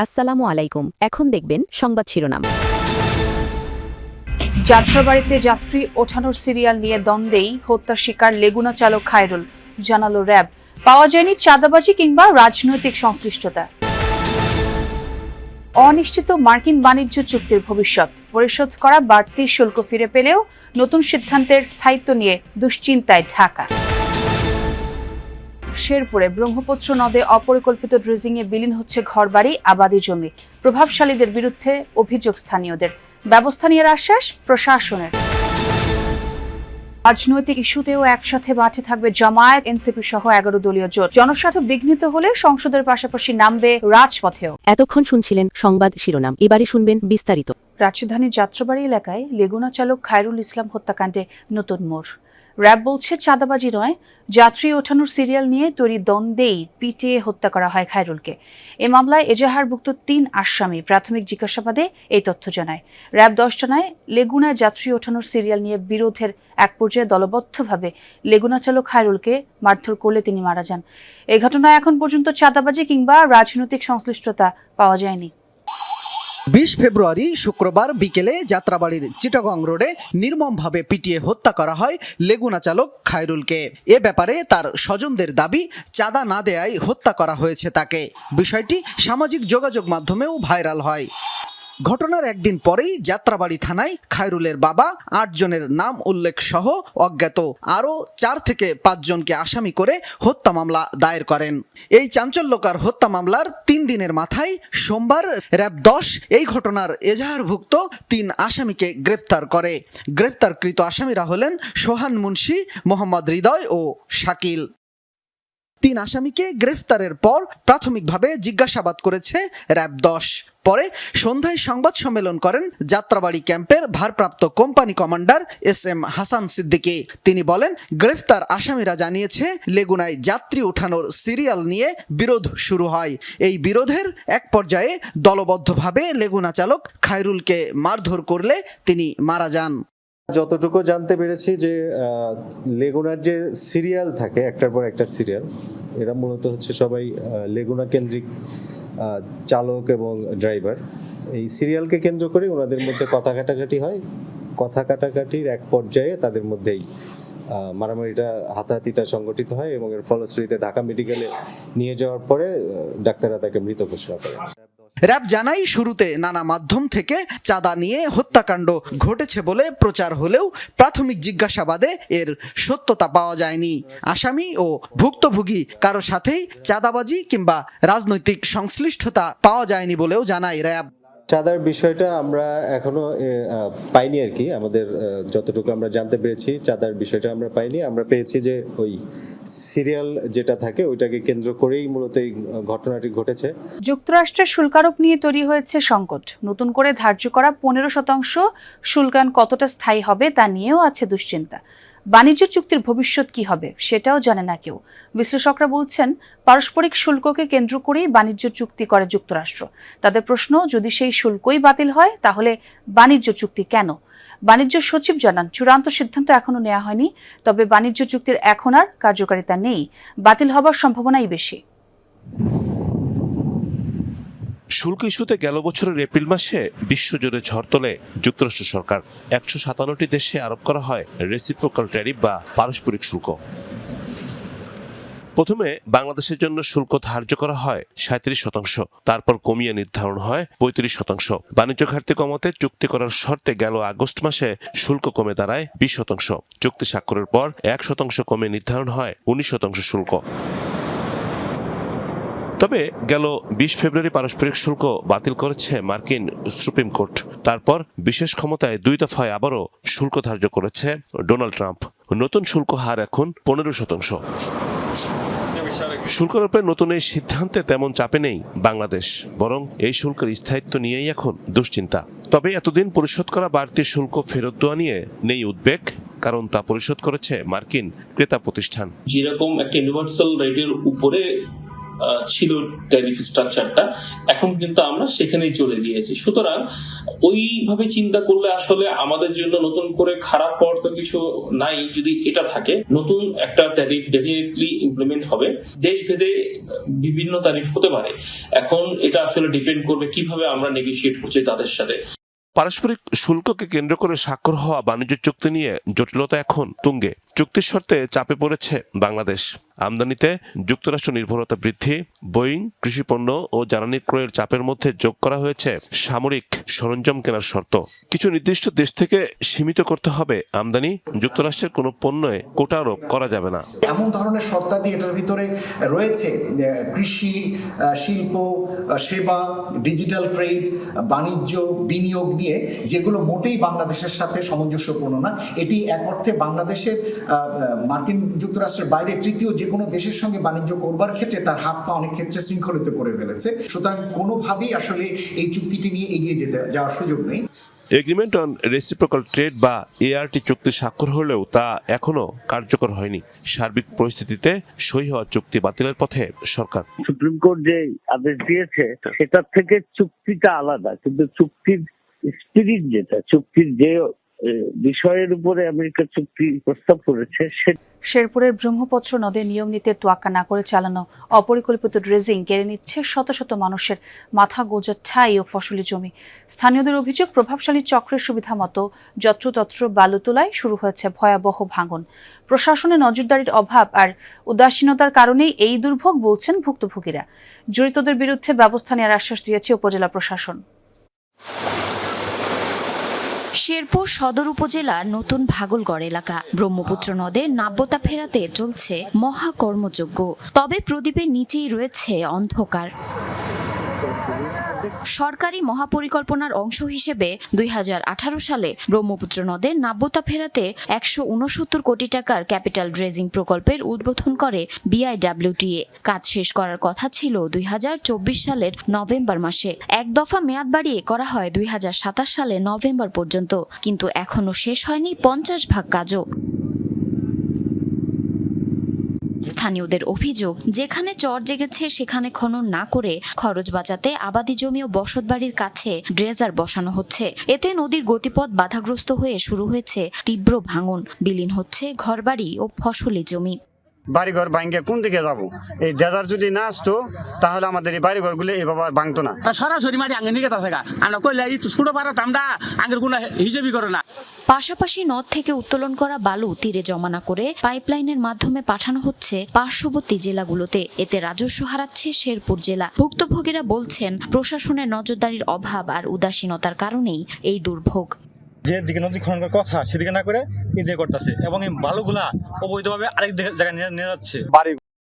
আসসালামু আলাইকুম। এখন দেখবেন সংবাদ শিরোনাম। যাত্রাবাড়িতে যাত্রী ওঠানোর সিরিয়াল নিয়ে দ্বন্দ্বেই হত্যার শিকার লেগুনা চালক খায়রুল, জানালো র্যাব। পাওয়া যায়নি চাঁদাবাজি কিংবা রাজনৈতিক সংশ্লিষ্টতা। অনিশ্চিত মার্কিন বাণিজ্য চুক্তির ভবিষ্যৎ, পরিশোধ করা বাড়তি শুল্ক ফিরে পেলেও নতুন সিদ্ধান্তের স্থায়িত্ব নিয়ে দুশ্চিন্তায় ঢাকা। শেরপুরে ব্রহ্মপুত্র নদে অপরিকল্পিত ড্রেজিংয়ে বিলীন হচ্ছে ঘরবাড়ি, আবাদি জমি। প্রভাবশালীদের বিরুদ্ধে অভিযোগ স্থানীয়দের, ব্যবস্থা নেওয়ার আশ্বাস প্রশাসনের। রাজনৈতিক ইস্যুতেও একসাথে মাঠে থাকবে জামায়াত, এনসিপি সহ 11 দলীয় জোট। জনস্বার্থ বিঘ্নিত হলে সংসদের পাশাপাশি নামবে রাজপথেও। এতক্ষণ শুনছিলেন সংবাদ শিরোনাম, এবারে শুনবেন বিস্তারিত। রাজধানীর যাত্রাবাড়ি এলাকায় লেগুনা চালক খায়রুল ইসলাম হত্যাকাণ্ডে নতুন মোড়। র্যাব বলছে চাঁদাবাজি নয়, যাত্রী ওঠানোর সিরিয়াল নিয়ে তৈরি দ্বন্দ্বেই পিটিয়ে হত্যা করা হয় খায়রুলকে। এ মামলায় এজাহারভুক্ত 3 আসামি প্রাথমিক জিজ্ঞাসাবাদে এই তথ্য জানায়। র্যাব 10 জানায়, লেগুনায় যাত্রী ওঠানোর সিরিয়াল নিয়ে বিরোধের এক পর্যায়ে দলবদ্ধভাবে লেগুনা চালক খায়রুলকে মারধর করলে তিনি মারা যান। এই ঘটনায় এখন পর্যন্ত চাঁদাবাজি কিংবা রাজনৈতিক সংশ্লিষ্টতা পাওয়া যায়নি। 20 ফেব্রুয়ারি শুক্রবার বিকেলে যাত্রাবাড়ির চিটাগং রোডে নির্মমভাবে পিটিয়ে হত্যা করা হয় লেগুনা চালক খায়রুলকে। এ ব্যাপারে তার স্বজনদের দাবি, চাঁদা না দেয়ায় হত্যা করা হয়েছে তাকে। বিষয়টি সামাজিক যোগাযোগ মাধ্যমেও ভাইরাল হয়। ঘটনার একদিন পরেই যাত্রাবাড়ি থানায় খায়রুলের বাবা 8 জনের নাম উল্লেখ সহ অজ্ঞাত আরও 4 থেকে 5 জনকে আসামি করে হত্যা মামলা দায়ের করেন। এই চাঞ্চল্যকর হত্যা মামলার 3 দিনের মাথায় সোমবার র্যাব 10 এই ঘটনার এজাহারভুক্ত 3 আসামিকে গ্রেপ্তার করে। গ্রেপ্তারকৃত আসামিরা হলেন সোহান মুন্সি, মোহাম্মদ হৃদয় ও শাকিল। 3 আসামিকে গ্রেফতারের পর প্রাথমিকভাবে জিজ্ঞাসাবাদ করেছে র্যাব 10। পরে সন্ধ্যায় সংবাদ সম্মেলন করেন যাত্রাবাড়ি ক্যাম্পের ভারপ্রাপ্ত company commander SM Hasan Siddiqui. তিনি বলেন, গ্রেফতার আসামিরা জানিয়েছে লেগুনায় যাত্রী ওঠানোর সিরিয়াল নিয়ে বিরোধ শুরু হয়। এই বিরোধের এক পর্যায়ে দলবদ্ধভাবে লেগুনা চালক খায়রুলকে মারধর করলে তিনি মারা যান। যতটুকু জানতে পেরেছি যে লেগুনার যে সিরিয়াল থাকে একটার পর একটা সিরিয়াল, এরা মূলত হচ্ছে সবাই লেগুনা কেন্দ্রিক চালক এবং ড্রাইভার। এই সিরিয়ালকে কেন্দ্র করে ওনাদের মধ্যে কথা কাটাকাটি হয়। কথা কাটাকাটির এক পর্যায়ে তাদের মধ্যেই মারামারিটা, হাতাহাতিটা সংগঠিত হয় এবং এর ফলশ্রুতিতে ঢাকা মেডিকেলে নিয়ে যাওয়ার পরে ডাক্তাররা তাকে মৃত ঘোষণা করে। র্যাব জানাই, শুরুতে নানা মাধ্যম থেকে চাঁদা নিয়ে হত্যাকাণ্ড ঘটেছে বলে প্রচার হলেও প্রাথমিক জিজ্ঞাসাবাদে এর সত্যতা পাওয়া যায়নি। আসামি ও ভুক্তভোগী কারো সাথেই চাঁদাবাজি কিংবা রাজনৈতিক সংশ্লিষ্টতা পাওয়া যায়নি বলেও জানায় র্যাব। চাঁদার বিষয়টা আমরা এখনো পাইনি আর কি। আমাদের যতটুকু আমরা জানতে পেরেছি, চাঁদার বিষয়টা আমরা পাইনি। আমরা পেয়েছি যে ওই সিরিয়াল যেটা থাকে ওইটাকে কেন্দ্র করেই মূলত এই ঘটনাটি ঘটেছে। যুক্তরাষ্ট্রের শুল্কারোপ নিয়ে তৈরি হয়েছে সংকট। নতুন করে ধার্য করা 15% শুল্কায়ন কতটা স্থায়ী হবে তা নিয়েও আছে দুশ্চিন্তা। বাণিজ্য চুক্তির ভবিষ্যৎ কি হবে সেটাও জানে না কেউ। বিশ্লেষকরা বলছেন, পারস্পরিক শুল্ককে কেন্দ্র করেই বাণিজ্য চুক্তি করে যুক্তরাষ্ট্র। তাদের প্রশ্ন, যদি সেই শুল্কই বাতিল হয় তাহলে বাণিজ্য চুক্তি কেন? বাণিজ্য সচিব জানান, চূড়ান্ত সিদ্ধান্ত এখনো নেওয়া হয়নি, তবে বাণিজ্য চুক্তির এখন আর কার্যকারিতা নেই, বাতিল হবার সম্ভাবনাই বেশি। শুল্ক ইস্যুতে গেল বছরের এপ্রিল মাসে বিশ্বজুড়ে ঝড় তোলে যুক্তরাষ্ট্র সরকার। 157টি দেশে আরোপ করা হয় রেসিপ্রোকাল ট্যারিফ বা পারস্পরিক শুল্ক। প্রথমে বাংলাদেশের জন্য শুল্ক ধার্য করা হয় 37%, তারপর কমিয়ে নির্ধারণ হয় 35%। বাণিজ্য ঘাটতি কমাতে চুক্তি করার শর্তে গেল আগস্ট মাসে শুল্ক কমে দাঁড়ায় 20%। চুক্তি স্বাক্ষরের পর 1% কমে নির্ধারণ হয় 19% শুল্ক। তবে গেল 20 ফেব্রুয়ারি পারস্পরিক শুল্ক বাতিল করেছে মার্কিন সুপ্রিম কোর্ট। তারপর বিশেষ ক্ষমতায় 2 দফায় আবারও শুল্ক ধার্য করেছে ডোনাল্ড ট্রাম্প। নতুন শুল্ক হার এখন 15%। শুল্ক আরোপের নতুন এই সিদ্ধান্তে তেমন চাপে নেই বাংলাদেশ, বরং এই শুল্কের স্থায়িত্ব নিয়েই এখন দুশ্চিন্তা। তবে এতদিন পরিশোধ করা বাড়তি শুল্ক ফেরত দেওয়া নিয়ে নেই উদ্বেগ, কারণ তা পরিশোধ করেছে মার্কিন ক্রেতা প্রতিষ্ঠান। যেরকম একটা ইউনিভার্সাল রেটের উপরে ছিল ট্যারিফ স্ট্রাকচারটা, এখন কিন্তু আমরা সেখানেই চলে গিয়েছি। সুতরাং ওইভাবে চিন্তা করলে আসলে আমাদের জন্য নতুন করে খারাপ হওয়ার তো কিছু নাই। যদি এটা থাকে, নতুন একটা ট্যারিফ ডেফিনেটলি ইমপ্লিমেন্ট হবে। দেশভেদে বিভিন্ন ট্যারিফ হতে পারে, এখন এটা আসলে ডিপেন্ড করবে কিভাবে আমরা নেগোশিয়েট করছি তাদের সাথে। পারস্পরিক শুল্ককে কেন্দ্র করে স্বাক্ষর হওয়া বাণিজ্য চুক্তি নিয়ে জটিলতা এখন তুঙ্গে। চুক্তির শর্তে চাপে পড়েছে বাংলাদেশ। আমদানিতে যুক্তরাষ্ট্র নির্ভরতা বৃদ্ধি, বোয়িং, কৃষিপণ্য ও জ্বালানি ক্রয়ের চাপের মধ্যে যোগ করা হয়েছে সামরিক সরঞ্জাম কেনার শর্ত। কিছু নির্দিষ্ট দেশ থেকে সীমিত করতে হবে আমদানি, যুক্তরাষ্ট্রের কোনো পণ্যে কোটা আরোপ করা যাবে না। এমন ধরনের শর্তাদি এটার ভিতরে রয়েছে, কৃষি, শিল্প, সেবা, ডিজিটাল ট্রেড, বাণিজ্য, বিনিয়োগ নিয়ে, যেগুলো মোটেই বাংলাদেশের সাথে সামঞ্জস্যপূর্ণ না। এটি এক অর্থে বাংলাদেশের মার্কিন যুক্তরাষ্ট্রের বাইরে তৃতীয় যে কোনো দেশের সঙ্গে বাণিজ্য করবার ক্ষেত্রে তার হাত পা অনেক ক্ষেত্রে শৃঙ্খলিত করে ফেলেছে। সুতরাং কোনোভাবেই আসলে এই চুক্তিটি নিয়ে এগিয়ে যাওয়ার সুযোগ নেই। এগ্রিমেন্ট অন রেসিপ্রোকাল ট্রেড বা এআরটি চুক্তি স্বাক্ষর হলেও তা এখনো কার্যকর হয়নি। সার্বিক পরিস্থিতিতে সই হওয়া চুক্তি বাতিলের পথে সরকার। সুপ্রিম কোর্ট যে আদেশ দিয়েছে সেটার থেকে চুক্তিটা আলাদা, কিন্তু চুক্তির স্পিরিট যেটা, চুক্তির যে বিষয়ের উপরে আমেরিকা চুক্তি প্রস্তাব করেছে শেরপুরের ব্রহ্মপুত্র নদে নিয়ম নীতির তোয়াক্কা না করে চালানো অপরিকল্পিত ড্রেজিং কেড়ে নিচ্ছে শত শত মানুষের মাথা গোঁজার ঠাঁই ও ফসলি জমি। স্থানীয়দের অভিযোগ, প্রভাবশালী চক্রের সুবিধা মতো যত্রতত্র বালু তোলায় শুরু হয়েছে ভয়াবহ ভাঙন। প্রশাসনের নজরদারির অভাব আর উদাসীনতার কারণেই এই দুর্ভোগ বলছেন ভুক্তভোগীরা। জড়িতদের বিরুদ্ধে ব্যবস্থা নেওয়ার আশ্বাস দিয়েছে উপজেলা প্রশাসন। শেরপুর সদর উপজেলার নতুন ভাগলগড় এলাকা ব্রহ্মপুত্র নদের নাব্যতা ফেরাতে চলছে মহা কর্মযজ্ঞ। তবে প্রদীপের নিচেই রয়েছে অন্ধকার। সরকারি মহাপরিকল্পনার অংশ হিসেবে 2018 সালে ব্রহ্মপুত্র নদের নাব্যতা ফেরাতে 169 কোটি টাকার ক্যাপিটাল ড্রেজিং প্রকল্পের উদ্বোধন করে বিআইডব্লিউটিএ। কাজ শেষ করার কথা ছিল 2024 সালের নভেম্বর মাসে। এক দফা মেয়াদ বাড়িয়ে করা হয় 2027 সালের নভেম্বর পর্যন্ত, কিন্তু এখনো শেষ হয়নি 50 ভাগ কাজও। স্থানীয়দের অভিযোগ, যেখানে চর জেগেছে সেখানে খনন না করে খরচ বাঁচাতে আবাদি জমি ও বসতবাড়ির কাছে ড্রেজার বসানো হচ্ছে। এতে নদীর গতিপথ বাধাগ্রস্ত হয়ে শুরু হয়েছে তীব্র ভাঙন, বিলীন হচ্ছে ঘরবাড়ি ও ফসলি জমি। বাড়িঘর ভাঙ্গে কোন দিকে যাবো? এই ড্রেজার যদি না আসতো তাহলে আমাদের এই বাড়িঘর গুলো এভাবে ভাঙতো না। সরাসরি মাটি আঙ্গে নিয়ে গেছে, আমরা কইলে ছোট পাড়া তামডা আঙ্গের কোনো হিসেবই করে না। পাশাপাশি নদ থেকে উত্তোলন করা বালু তীরে জমা না করে পাইপলাইনের মাধ্যমে পাঠানো হচ্ছে পার্শ্ববর্তী জেলাগুলোতে। এতে রাজস্ব হারাচ্ছে শেরপুর জেলা। ভুক্তভোগীরা বলছেন, প্রশাসনের নজরদারির অভাব আর উদাসীনতার কারণেই এই দুর্ভোগ। যেদিকে নদী খনন করার কথা সেদিকে না করে এদিকে করতেছে, এবং এই বালুগুলা অবৈধভাবে আরেক জায়গায় নিয়ে যাচ্ছে। বাড়ি